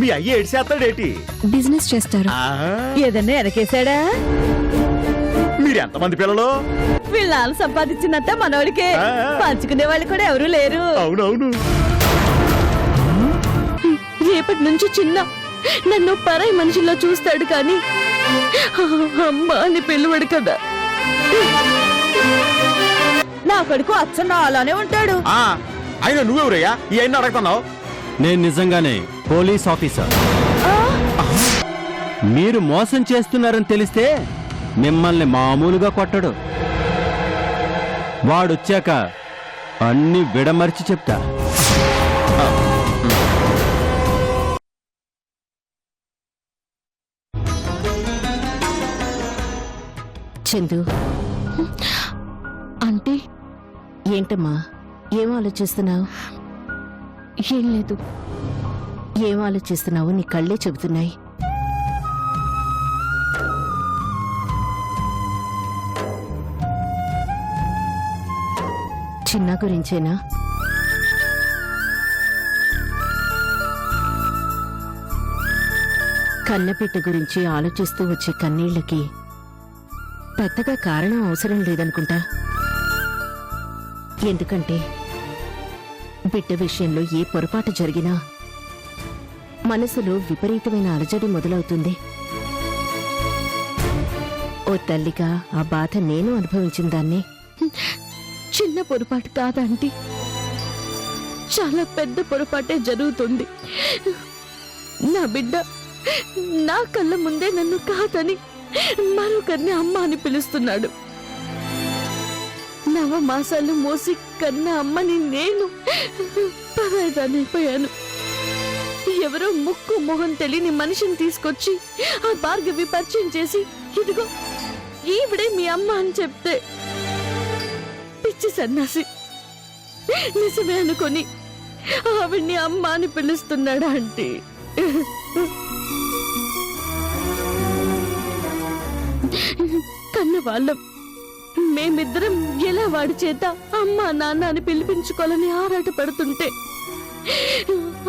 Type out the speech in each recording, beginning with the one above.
మీ అయ్య ఏడ్చేస్తాడేటి? బిజినెస్ చేస్తారు. ఏదన్నా వెనకేశాడా? మీరు ఎంతమంది పిల్లలు? వీళ్ళ నాన్న సంపాదించినంత మనోడికే, పంచుకునే వాళ్ళు కూడా ఎవరూ లేరు. అవునవును. రేపటి నుంచి చిన్న నన్ను పరాయి మనిషిలో చూస్తాడు కానీ అమ్మ అని పిలువడు కదా. నా కొడుకు అచ్చన్న అలానే ఉంటాడు. అయినా నువ్వెవరయ్యా ఈ అయినా అడగతున్నావు? నేను నిజంగానే పోలీస్ ఆఫీసర్. మీరు మోసం చేస్తున్నారని తెలిస్తే మిమ్మల్ని మామూలుగా కొట్టడు. వాడొచ్చాక అన్ని విడమర్చి చెప్తా. చందు అంటే ఏంటమ్మా, ఏం ఆలోచిస్తున్నావు? ఏం లేదు. ఏం ఆలోచిస్తున్నావు? నీ కళ్ళే చెబుతున్నాయి. చిన్న గురించేనా? కన్నపిట్ట గురించి ఆలోచిస్తూ వచ్చే కన్నీళ్లకి పెద్దగా కారణం అవసరం లేదనుకుంటా. ఎందుకంటే బిడ్డ విషయంలో ఏ పొరపాటు జరిగినా మనసులో విపరీతమైన అలజడి మొదలవుతుంది. ఓ తల్లిగా ఆ బాధ నేను అనుభవించిన దాన్ని. చిన్న పొరపాటు కాదంటీ, చాలా పెద్ద పొరపాటే జరుగుతుంది. నా బిడ్డ నా కళ్ళ ముందే నన్ను కాదని మరొకరిని అమ్మ అని పిలుస్తున్నాడు. నవమాసాలు మోసి కన్న అమ్మని నేను పరాయిదానైపోయాను. ఎవరో ముక్కు మొహం తెలియని మనిషిని తీసుకొచ్చి ఆ భార్గవి పరిచయం చేసి, ఇదిగో ఈవిడే మీ అమ్మ అని చెప్తే పిచ్చి సన్నాసి నిజమే అనుకొని ఆవిడ్ని అమ్మ అని పిలుస్తున్నాడా అంటే కన్న వాళ్ళం మేమిద్దరం ఎలా వాడి చేత అమ్మ నాన్న అని పిలిపించుకోవాలని ఆరాట పడుతుంటే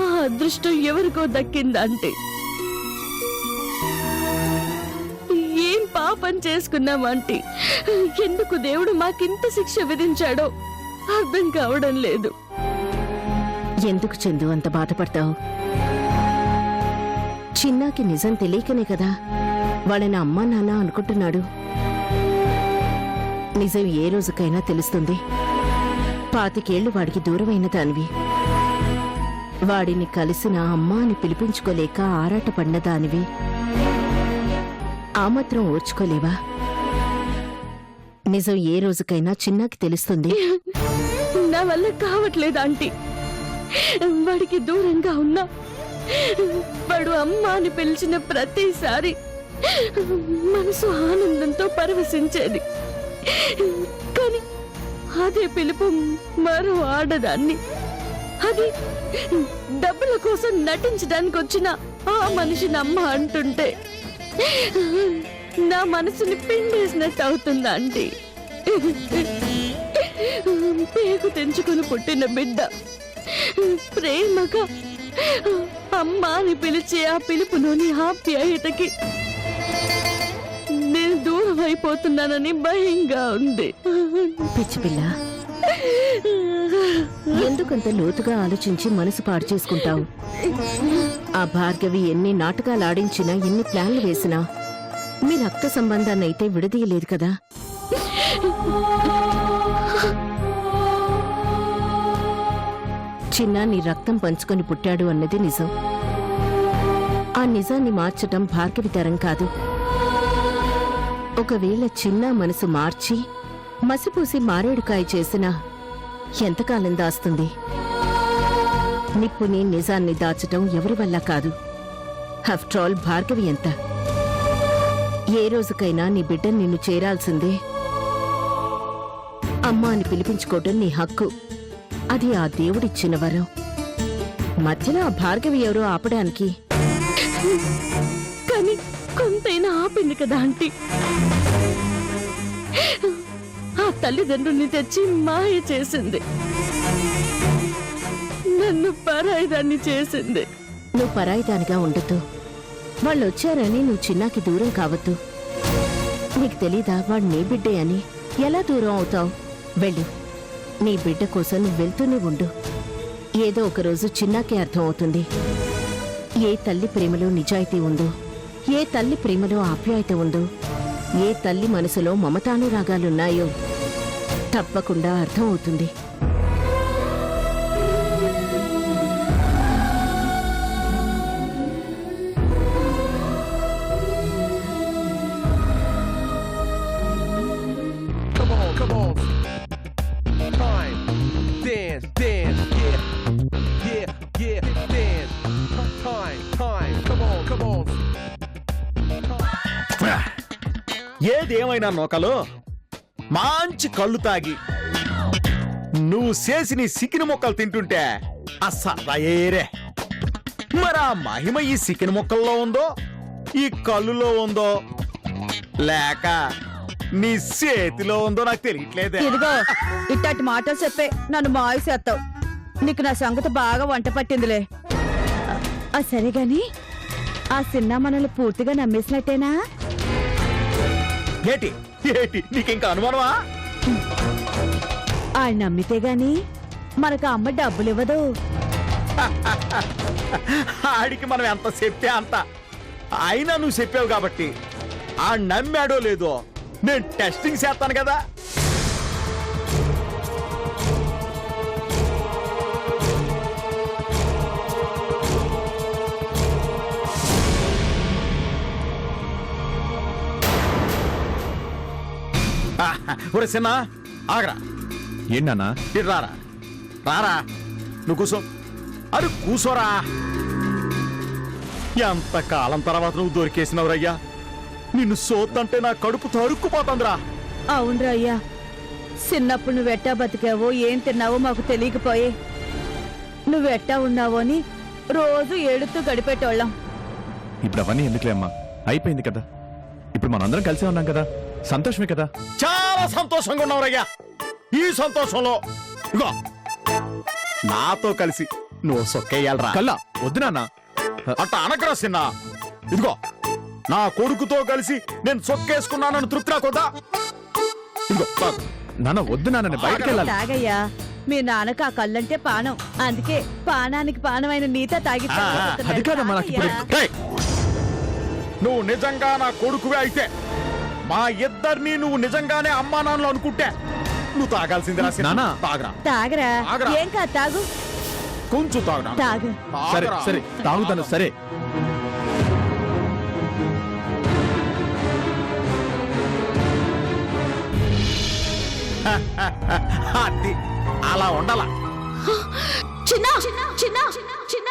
ఆ అదృష్టం ఎవరికో దక్కిందా అంటే ఏం పాపం చేసుకున్నామంటే ఎందుకు దేవుడు మాకింత శిక్ష విధించాడో అర్థం కావడం లేదు. ఎందుకు చందు అంత బాధపడతావు? చిన్నాకి నిజం తెలియకనే కదా వాళ్ళని అమ్మా నాన్న అనుకుంటున్నాడు. నిజం ఏ రోజుకైనా తెలుస్తుంది. 25 ఏళ్లు వాడికి దూరమైన దానివి. వాడిని కలిసిన అమ్మా అని పిలిపించుకోలేక ఆరాటపడిన దానివి. ఆ మాత్రం ఓర్చుకోలేవా? నిజం ఏ రోజుకైనా చిన్నాకి తెలుస్తుంది. నా వల్ల కావట్లేదు ఆంటీ. వాడికి దూరంగా ఉన్నా వాడు అమ్మ అని పిలిచిన ప్రతిసారి మనసు ఆనందంతో పరవశించేది. కానీ అదే పిలుపు మరో ఆడదాన్ని, అది డబ్బుల కోసం నటించడానికి వచ్చిన ఆ మనిషిని అమ్మ అంటుంటే నా మనసుని పిండేసినట్టు అవుతుందా ఆంటీ? పేగు తెంచుకుని పుట్టిన బిడ్డ ప్రేమగా అమ్మ అని పిలిచే ఆ పిలుపులోని ఆప్యాయతకి నేను దూరం అయిపోతున్నానని భయంగా ఉంది. పిచ్చిపిల్ల, ఎందుకంత లోతుగా ఆలోచించి మనసు పాడు చేసుకుంటావు? ఆ భార్గవి ఎన్ని నాటకాలు ఆడించినా, ఎన్ని ప్లాన్లు వేసినా మీ రక్త సంబంధాన్ని అయితే విడదీయలేదు కదా. చిన్న నీ రక్తం పంచుకొని పుట్టాడు అన్నది నిజం. ఆ నిజాన్ని మార్చటం భార్గవి తరం కాదు. ఒకవేళ చిన్న మనసు మార్చి మసిపూసి మారేడుకాయ చేసినా ఎంతకాలం దాస్తుంది? నిప్పుని నిజాన్ని దాచటం ఎవరి వల్ల కాదు. ఆఫ్టర్ ఆల్ భార్గవి ఎంత? ఏ రోజుకైనా నీ బిడ్డ నిన్ను చేరాల్సిందే. అమ్మ అని పిలిపించుకోవటం నీ హక్కు. అది ఆ దేవుడిచ్చిన వరం. మధ్యలో ఆ భార్గవి ఎవరో ఆపడానికి. కానీ కొంతైనా ఆపింది కదా ఆంటీ. ఆ తల్లిదండ్రుల్ని తెచ్చి మాయ చేసింది, నన్ను పరాయిదాన్ని చేసింది. నువ్వు పరాయిదానిగా ఉండొద్దు. వాళ్ళు వచ్చారని నువ్వు చిన్నాకి దూరం కావద్దు. నీకు తెలీదా వాడు నీ బిడ్డే అని? ఎలా దూరం అవుతావు? వెళ్ళు, నీ బిడ్డ కోసం నువ్వు వెళ్తూనే ఉండు. ఏదో ఒకరోజు చిన్నాకే అర్థం అవుతుంది ఏ తల్లి ప్రేమలో నిజాయితీ ఉందో, ఏ తల్లి ప్రేమలో ఆప్యాయత ఉందో, ఏ తల్లి మనసులో మమతానురాగాలున్నాయో తప్పకుండా అర్థం అవుతుంది. Come on. Time. Dance, yeah. Yeah, dance. Time. Come on. ఏదేమైనా నోకలు మంచి కళ్ళు తాగి నువ్వు చేసి నీ సికిన మొక్కలు తింటుంటే అసలేరే. మరి ఆ మహిమ ఈ సికిన మొక్కల్లో ఉందో, ఈ కళ్ళులో ఉందో, లేక నీ చేతిలో ఉందో నాకు తెలియట్లేదే. ఇదిగో ఇట్టటి మాటలు చెప్పే నన్ను మాయ చేస్తావు. నీకు నా సంగతి బాగా వంట పట్టిందిలే. సరే గాని ఆ చిన్న మనల్ని పూర్తిగా నమ్మేసినట్టేనా? ఏటి నీకింకా అనుమానమా? ఆయన నమ్మితే గాని మనకు అమ్మ డబ్బులు ఇవ్వదు. ఆడికి మనం ఎంత చెప్తే అంత. అయినా నువ్వు చెప్పావు కాబట్టి ఆ నమ్మాడో లేదో నేను టెస్టింగ్ చేస్తాను కదా. ఒరే చిన్న ఆగరా. ఏంటన్నా? ఇటు రారా నువ్వు కూసో. అరే కూసోరా. ఎంత కాలం తర్వాత నువ్వు దొరికేసినవరయ్యా. నిన్ను సోతంటే నా కడుపు తరుక్కుపోతుందిరా. అవునరా అయ్యా, చిన్నప్పుడు నువ్వెట్టా బతికావో ఏం తిన్నావో మాకు తెలియకపోయే. నువ్వెట్టా ఉన్నావో అని రోజు ఏడుతూ గడిపేటోళ్ళం. ఇప్పుడు అవన్నీ ఎందుకులే అమ్మా, అయిపోయింది కదా. ఇప్పుడు మనందరం కలిసే ఉన్నాం కదా, సంతోషమే కదా. చాలా సంతోషంగా ఉన్నావురయ్యా. ఈ సంతోషంలో ఇగో నాతో కలిసి నువ్వు సొక్కేయాలరా. కల్లా వద్దు నాన్న. అట్ట అనకరా సిన్న. ఇదిగో నా కొడుకుతో కలిసి నేను సొక్కేసుకున్నానని తృప్తి రాకొద్దా? ఇదిగో తాగు. నాన్న వద్దు నాన్న, నేను బయటకు వెళ్ళాలి. తాగయ్యా, మీ నాన్నకు ఆ కళ్ళంటే పానం. అందుకే పానానికి పానమైన నీతో తాగి అది కాదమ్మా, నాకు ఇప్పుడు ఏయ్! నువ్వు నిజంగా నా కొడుకువే అయితే మా ఇద్దరిని నువ్వు నిజంగానే అమ్మా నాన్నలు అనుకుంటే నువ్వు తాగాల్సింది రా సిన్న. నాన్న. తాగరా. తాగరా. తాగరా. ఏం కాదు, తాగు కొంచెం తాగరా. తాగు. సరే తాగరా. సరే తాగుతాను. సరే అది అలా ఉండాల. చిన్న చిన్న చిన్న చిన్న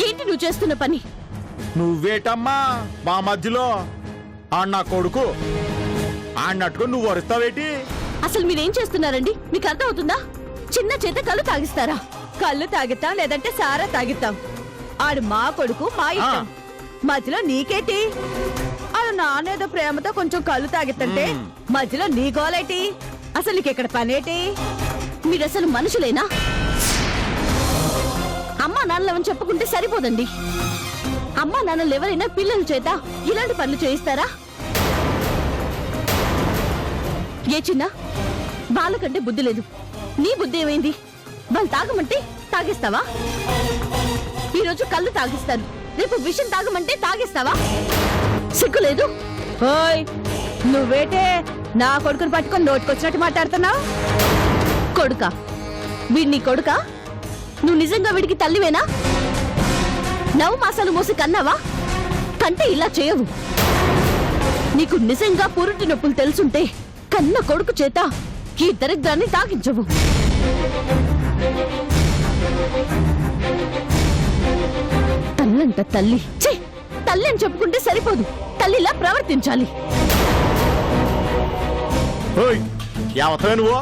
ఏంటి నువ్వు చేస్తున్న పని? నువ్వేటమ్మా మా మధ్యలో ఆడు నా కొడుకు ఆడినట్టుగా నువ్వు వరుస్తావేటి? అసలు మీరేం చేస్తున్నారండి? మీకు అర్థం అవుతుందా? చిన్న చేత కళ్ళు తాగిస్తారా? కళ్ళు తాగిస్తాం లేదంటే సారా తాగిస్తాం. ఆడు మా కొడుకు, మా ఇష్టం. మధ్యలో నీకేటి? ఆడు నానేదో ప్రేమతో కొంచెం కళ్ళు తాగిస్తుంటే మధ్యలో నీ గోలేటి? అసలు నీకు ఇక్కడ పనేటి? మీరసలు మనుషులేనా? అమ్మా నాన్నలవని చెప్పుకుంటే సరిపోదండి. అమ్మా నాన్నలు ఎవరైనా పిల్లల చేత ఇలాంటి పనులు చేయిస్తారా? ఏ చిన్న, వాళ్ళకంటే బుద్ధి లేదు. నీ బుద్ధి ఏమైంది? వాళ్ళు తాగమంటే తాగేస్తావా? ఈరోజు కళ్ళు తాగిస్తాను, రేపు విషం తాగమంటే తాగేస్తావా? సిగ్గు లేదు? ఓయ్, నువ్వేటే నా కొడుకుని పట్టుకొని నోటికొచ్చినట్టు మాట్లాడుతున్నావు? కొడుకా? వీడి నీ కొడుకా? నువ్వు నిజంగా వీడికి తల్లివేనా? నవమాసాలు మోసి కన్నావా? కంటే ఇలా చేయవు. నీకు నిజంగా పురుటి నొప్పులు తెలుసుంటే కన్న కొడుకు చేత ఈ దరిద్రాన్ని తాగించవు. తల్లంట తల్లి. ఛీ! తల్లి అని చెప్పుకుంటే సరిపోదు, తల్లిలా ప్రవర్తించాలి. యావతవే నువ్వు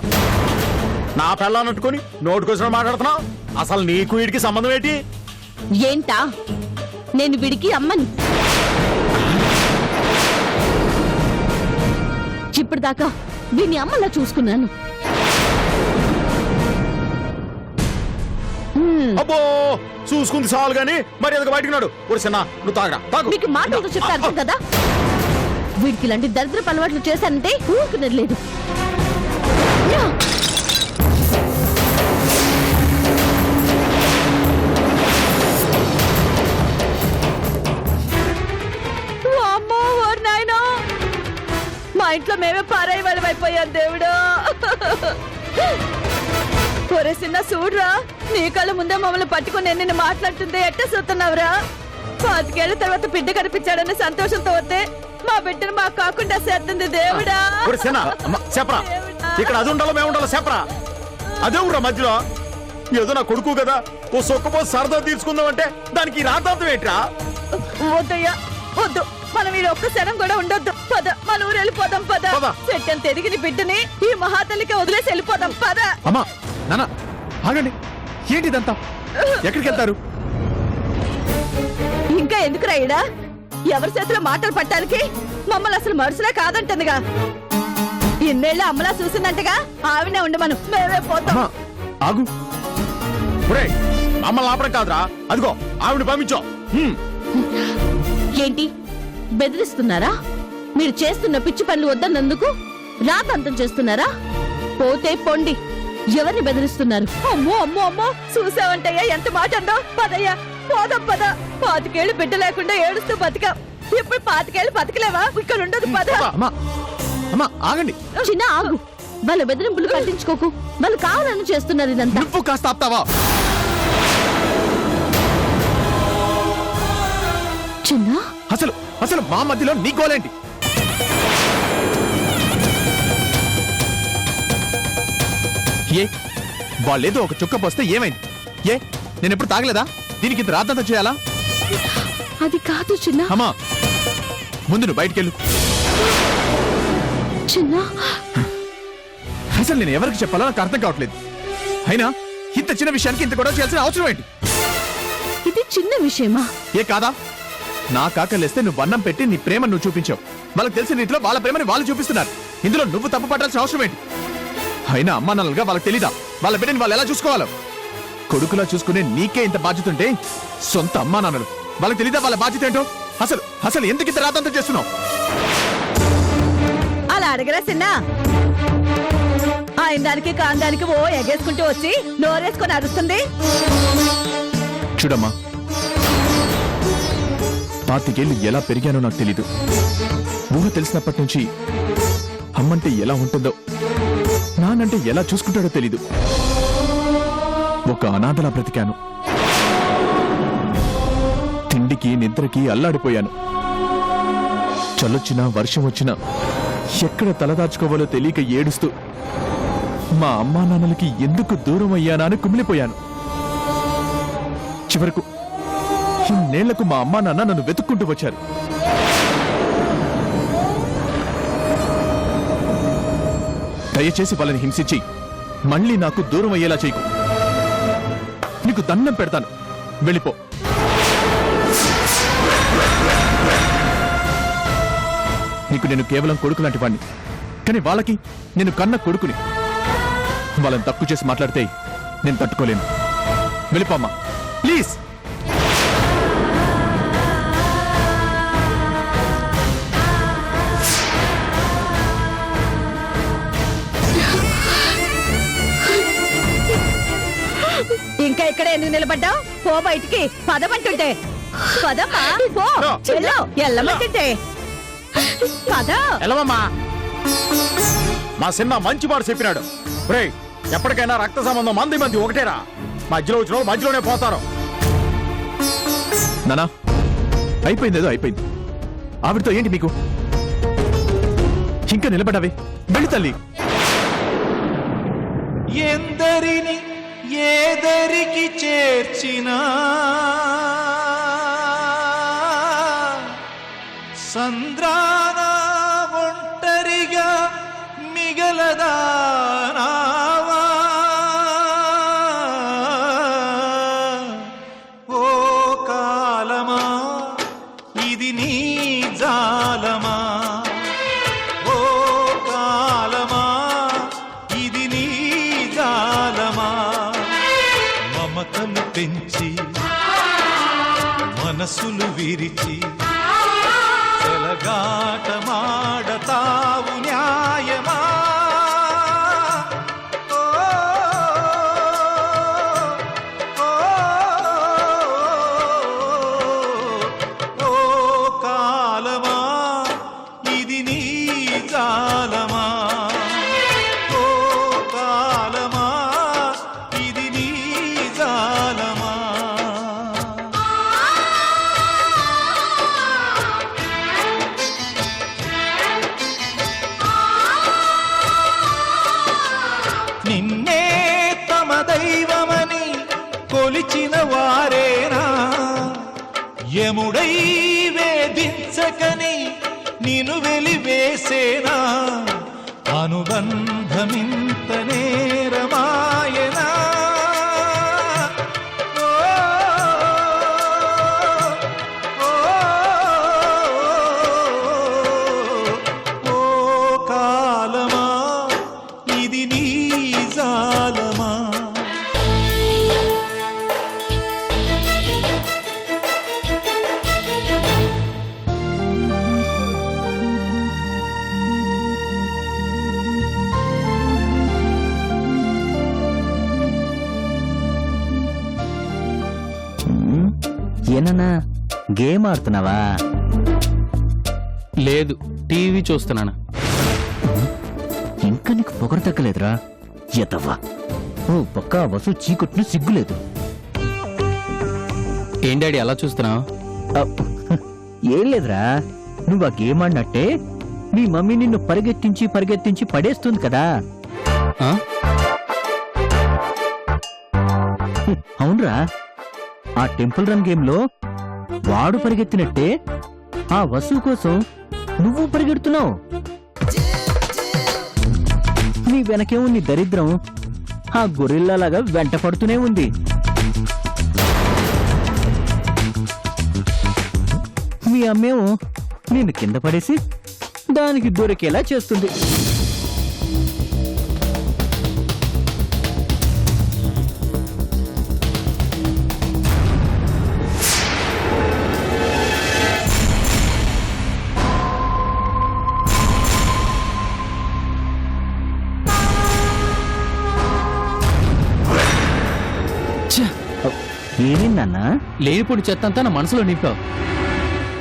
నా పెళ్ళానట్టుకొని నోటుకొచ్చిన మాట్లాడుతున్నావు. అసలు నీకు వీడికి సంబంధం ఏంటి? ఏంటా? నేను వీడికి అమ్మని. ఇప్పటిదాకా దీన్ని అమ్మలా చూసుకున్నాను. అబ్బో చూసుకుంది చాలు గాని మరి ఎదుగు బయటికి నాడు ఒరిసన్నా నువ్వు తాగడా తాగు. మీకు మాటలతో చెప్తే అర్థం కదా. వీడికి ఇలాంటి దరిద్రపు అలవాట్లు చేశానంటే ఊరుకునేది లేదు. అమ్మో ఓరి నాయనా, మా ఇంట్లో మేమే పారాయి వాళ్ళం అయిపోయాం దేవుడు. ఒరే చిన్న చూడరా, నీ కళ్ళ ముందే మమ్మల్ని పట్టుకుని నిన్ను మాట్లాడుతుంటే ఎట్ట చూస్తున్నావురా? 5 ఏళ్ల తర్వాత బిడ్డ కనిపించాడన్న సంతోషంతో వస్తే మా బిడ్డను మాకు కాకుండా చేస్తుంది దేవుడా. ఒరిసన్నా చెప్పరా, ఇక్కడ అది ఉండాలో మేము ఉండాలో చెప్పరా. అదే ఊరా మధ్యలో ఏదో నా కొడుకు కదా ఓ సొక్కపో సరదా తీర్చుకుందాం అంటే దానికి రాతాంతం ఏంట్రా? వద్దయ్యా వద్దు, మనం ఈ ఒక్క క్షణం కూడా ఉండొద్దు. పద మన ఊరు వెళ్ళిపోదాం. పద పద. చెట్టం తిరిగిన బిడ్డని ఈ మహాతల్లికి వదిలేసి వెళ్ళిపోదాం. పద. అమ్మా నాన్న ఆగండి, ఏంటి ఇదంతా? ఎక్కడికి వెళ్తారు? ఇంకా ఎందుకు రాయిడా? ఎవరి చేతిలో మాటలు పట్టడానికి? మమ్మల్ని అసలు మనుషులే కాదంటుందిగా. ఇన్నేళ్ళు అమ్మలా చూసిందంటగా, ఆవినే ఉండి మనం మేమే పోతాం. అమ్మా ఆగు. ఒరేయ్ మమ్మల్ని ఆపడం కాదురా, అదిగో ఆవిడ పంపించో. ఏంటి బెదిరిస్తున్నారా? మీరు చేస్తున్న పిచ్చి పనులు వద్దన్నందుకు రాతంతం చేస్తున్నారా? పోతే పొండి. ఎవరిని బెదిరిస్తున్నారు? అమ్మో అమ్మో అమ్మో, చూసావంటయ్యా ఎంత మాట అందో. పదయ్యా పోదాం. పద. 5 ఏళ్ళు బిడ్డ లేకుండా ఏడుస్తూ బతికా, ఇప్పుడు 5 ఏళ్ళు బతకలేవా? ఇక్కడ ఉండదు. పద. అమ్మా అమ్మా ఆగండి. చిన్న ఆగు. వాళ్ళ బెదిరింపులు పట్టించుకోకు. వాళ్ళు కావాలని చేస్తున్నారు ఇదంతా. నువ్వు కాస్త ఆపుతావా? చిన్న అసలు అసలు మా మధ్యలో నీ గోలేంటి? ఏ వాళ్ళేదో ఒక చుక్క పోస్తే ఏమైంది? ఏ నేను ఎప్పుడు తాగలేదా? దీనికి ఇంత రాద్దంతా చేయాలా? అది కాదు చిన్న. అమ్మా ముందు నువ్వు బయటికెళ్ళు. చిన్న అసలు నేను ఎవరికి చెప్పాలో నాకు అర్థం కావట్లేదు. అయినా ఇంత చిన్న విషయానికి ఇంత గొడవ చేయాల్సిన అవసరం ఏంటి? ఇది చిన్న విషయమా? ఏ కాదా? నా కాకలేస్తే నువ్వు అన్నం పెట్టి నీ ప్రేమ నువ్వు చూపించావు. వాళ్ళకి తెలిసిన రీతిలో వాళ్ళ ప్రేమని వాళ్ళు చూపిస్తున్నారు. ఇందులో నువ్వు తప్పు పడాల్సిన అవసరం ఏంటి? అయినా అమ్మా నాన్నలుగా వాళ్ళకి తెలీదా వాళ్ళ బిడ్డని వాళ్ళు ఎలా చూసుకోవాలో? కొడుకులా చూసుకునే నీకే ఇంత బాధ్యత ఉంటే సొంత అమ్మా నాన్నలు వాళ్ళకి తెలీదా వాళ్ళ బాధ్యత ఏంటో? అసలు అసలు ఎందుకు ఇంత రాతంతం చేస్తున్నావు? అలా అడగరా చిన్న. ఆయన దానికి కాందానికి ఓ ఎగేసుకుంటూ వచ్చి నోరేసుకొని అరుస్తుంది. చూడమ్మా, 25 ఏళ్ళు ఎలా పెరిగానో నాకు తెలీదు. ఊహ తెలిసినప్పటి నుంచి అమ్మంటే ఎలా ఉంటుందో, నానంటే ఎలా చూసుకుంటాడో తెలీదు. ఒక అనాథలా బ్రతికాను. తిండికి నిద్రకి అల్లాడిపోయాను. చల్లొచ్చినా వర్షం వచ్చినా ఎక్కడ తలదాచుకోవాలో తెలియక ఏడుస్తూ మా అమ్మా నాన్నలకి ఎందుకు దూరం అయ్యానా అని కుమిలిపోయాను. చివరకు ఇన్నేళ్లకు మా అమ్మా నాన్న నన్ను వెతుక్కుంటూ వచ్చారు. దయచేసి వాళ్ళని హింసించి మళ్ళీ నాకు దూరం అయ్యేలా చేయకు. నీకు దండం పెడతాను, వెళ్ళిపో. నీకు నేను కేవలం కొడుకు లాంటి వాణ్ణి, కానీ వాళ్ళకి నేను కన్న కొడుకుని. వాళ్ళని తక్కువ చేసి మాట్లాడితే నేను తట్టుకోలేను. వెళ్ళిపోమ్మా ప్లీజ్. ఇంకా ఇక్కడ ఎందుకు నిలబడ్డావు? పో బయటికి. పదమంటుంటే పదమ్మా. పో చెల్లో ఎల్లమంటుంటే పద. ఎలవమ్మా, మా చిన్న మంచి మాట చెప్పినాడు. రేయ్ ఎప్పటికైనా రక్త సంబంధం మంది ఒకటేరా. మధ్యలో వచ్చిన వాళ్ళు మధ్యలోనే పోతారు. నానా అయిపోయింది, ఏదో అయిపోయింది. ఆవిడతో ఏంటి మీకు? ఇంకా నిలబడవే, వెళ్ళి తల్లి. ఎందరిని ఏదరికి చేర్చినా సంద్రాన ఒంటరిగా మిగలదానావా? ఓ కాలమా ఇది నీ జాలమా? ఓ కాలమా పెంచి మనసులు విరిచి చెలగాటమాడతావు న్యాయమా? ఓ, ఓ, ఓ కాలమా ఇది నీ జాలమా? ఓ కాలమా ఇది నీ జాలమా? నిన్నే తమ దైవమని కొలిచిన వారేనా యముడై వేధించకని నిన్ను వెలివేసేనా? అనుబంధమింత నేరమాయనా? ఓ, ఓ, ఓ కాలమా ఇది నీ జాలమా? ఏనన్నా గేమ్ ఆడుతున్నావా? లేదు, టీవీ చూస్తున్నాను. ఇంకా నీకు పొగరు తగ్గలేదురా ఎతవ్వా. ఓ పక్క వసు చీకొట్టిన సిగ్గులేదు. ఏం డాడీ అలా చూస్తున్నావు? ఏం లేదురా, నువ్వు ఆ గేమ్ ఆడినట్టే మీ మమ్మీ నిన్ను పరిగెత్తించి పరిగెత్తించి పడేస్తుంది కదా. ఆ? అవునరా, ఆ టెంపుల్ రన్ గేమ్ లో వాడు పరిగెత్తినట్టే ఆ వస్తువు కోసం నువ్వు పరిగెడుతున్నావు. నీ వెనకేమో నీ దరిద్రం ఆ గొరిల్లాలాగా వెంట పడుతూనే ఉంది. మీ అమ్మేమో నిన్ను కింద పడేసి దానికి దొరికేలా చేస్తుంది. ఏమైందన్నా? లేనిపోని చెత్తంతా నా మనసులో నింపావు.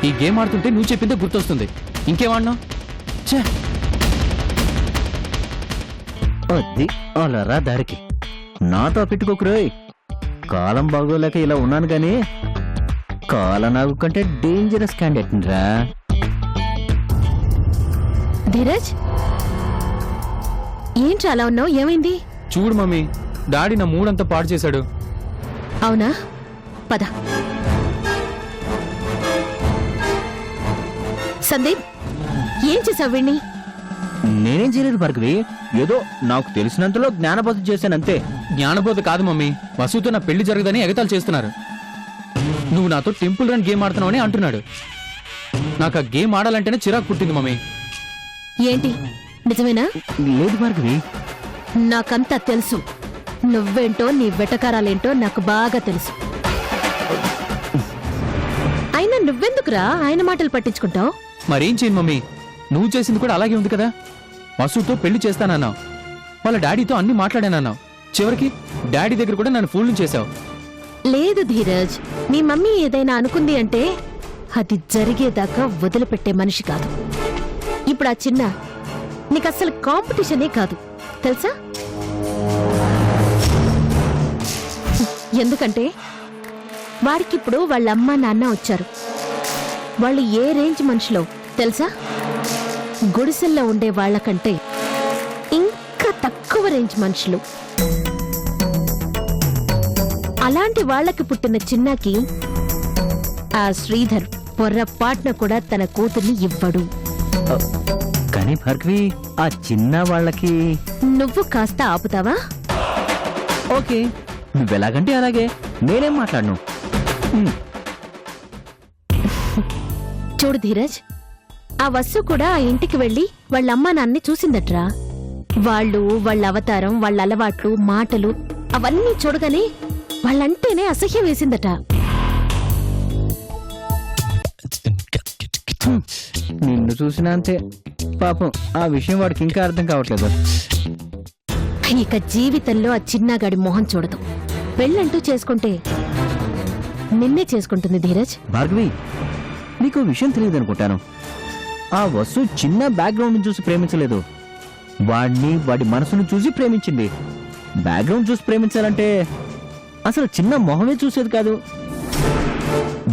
ఈ గేమ్ ఆడుతుంటే నువ్వు చెప్పిందే గుర్తొస్తుంది. ఇంకేమన్నావు? ఛే, అది అలరా దారికి నాతో పెట్టుకోకురోయ్. కాలం బాగోలేక ఇలా ఉన్నాను గాని కాలనాగు కంటే డేంజరస్ క్యాండిడేట్ రా. ధీరజ్, ఏంటి అలా ఉన్నావు? ఏమైంది? చూడు మమ్మీ, డాడీ నా మూడంతా పాడు చేశాడు. అవునా? పద. సందీప్, ఏం చేసావు వీణ్ణి? నేనేం చేయలేదు భార్గవి, ఏదో నాకు తెలిసినంతలో జ్ఞానబోధ చేశానంతే. జ్ఞానబోధ కాదు మమ్మీ, వసుతో నా పెళ్లి జరగదని ఎగతాలు చేస్తున్నారు. నువ్వు నాతో టెంపుల్ రన్ గేమ్ ఆడుతున్నావని అంటున్నాడు. నాకు ఆ గేమ్ ఆడాలంటేనే చిరాకు పుట్టింది మమ్మీ. ఏంటి, నిజమేనా? లేదు భార్గవి, నాకంతా తెలుసు. నువ్వేంటో నీ వెటకారాలేంటో నాకు బాగా తెలుసు. అయినా నువ్వెందుకురా ఆయన మాటలు పట్టించుకుంటావు? మరేం చేయను మమ్మీ, నువ్వు చేసింది కూడా అలాగే ఉంది కదా. వసుతో పెళ్లి చేస్తానన్నావు, వాళ్ళ డాడీతో అన్ని మాట్లాడానన్నావు, చివరికి డాడీ దగ్గర కూడా నన్ను ఫోన్లు చేశావు. లేదు ధీరజ్, మీ మమ్మీ ఏదైనా అనుకుంది అంటే అది జరిగేదాకా వదిలిపెట్టే మనిషి కాదు. ఇప్పుడు ఆ చిన్న నీకు అసలు కాంపిటీషనే కాదు తెలుసా? ఎందుకంటే వాడికిప్పుడు వాళ్ళ అమ్మ నాన్న వచ్చారు. వాళ్ళు ఏ రేంజ్ మనుషులో తెలుసా? గుడిసెల్లో ఉండే వాళ్ళకంటే ఇంకా తక్కువ రేంజ్ మనుషులు. అలాంటి వాళ్ళకి పుట్టిన చిన్నాకి ఆ శ్రీధర్ పొర్రపాటున కూడా తన కూతుర్ని ఇవ్వడు. కానీ భార్గవి, ఆ చిన్న వాళ్ళకి నువ్వు కాస్త ఆపుతావా? ఓకే, నువ్వెలాగంటే అలాగే, నేనేం మాట్లాడను. చూడు ధీరజ్, ఆ వస్సు కూడా ఆ ఇంటికి వెళ్లి వాళ్ళ అమ్మా నాన్ని చూసిందట్రా. వాళ్ళు, వాళ్ళ అవతారం, వాళ్ళ అలవాట్లు, మాటలు అవన్నీ చూడగానే వాళ్ళంటేనే అసహ్యం వేసిందట. నిన్ను చూసినా అంతే. పాపం ఆ విషయం వాడికి ఇంకా అర్థం కావట్లేదు. ఇక జీవితంలో ఆ చిన్నగాడి మొహం చూడదు. పెళ్ళంటూ చేసుకుంటే నిన్నే చేసుకుంటుంది ధీరజ్. భార్గవి, నీకు విషయం తెలియదు అనుకుంటాను. ఆ వసు చిన్న బ్యాక్గ్రౌండ్ చూసి ప్రేమించలేదు, వాడి మనసును చూసి ప్రేమించింది. బ్యాక్గ్రౌండ్ చూసి ప్రేమించాలంటే అసలు చిన్న మొహమే చూసేది కాదు.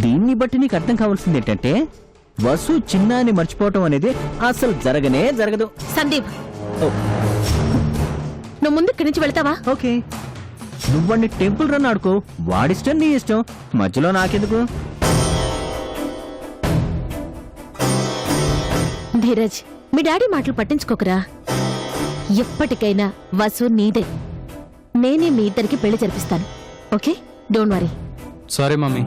దీన్ని బట్టి నీకు అర్థం కావాల్సింది ఏంటంటే వసు చిన్న అని మర్చిపోవటం అనేది అసలు జరగనే జరగదు. సందీప్, ఓ, నువ్వు ముందు ఇక్కడి నుంచి వెళ్తావా? ఓకే, నువ్వన్ని టెంపుల్ రన్ ఆడుకో, వాడిష్టం నీ ఇష్టం, మధ్యలో నాకెందుకు? ధీరజ్, మీ డాడీ మాటలు పట్టించుకోకరా. ఎప్పటికైనా వసు నీదే. నేనే మీ ఇద్దరికి పెళ్లి జరిపిస్తాను. Okay, don't worry. Sorry mummy.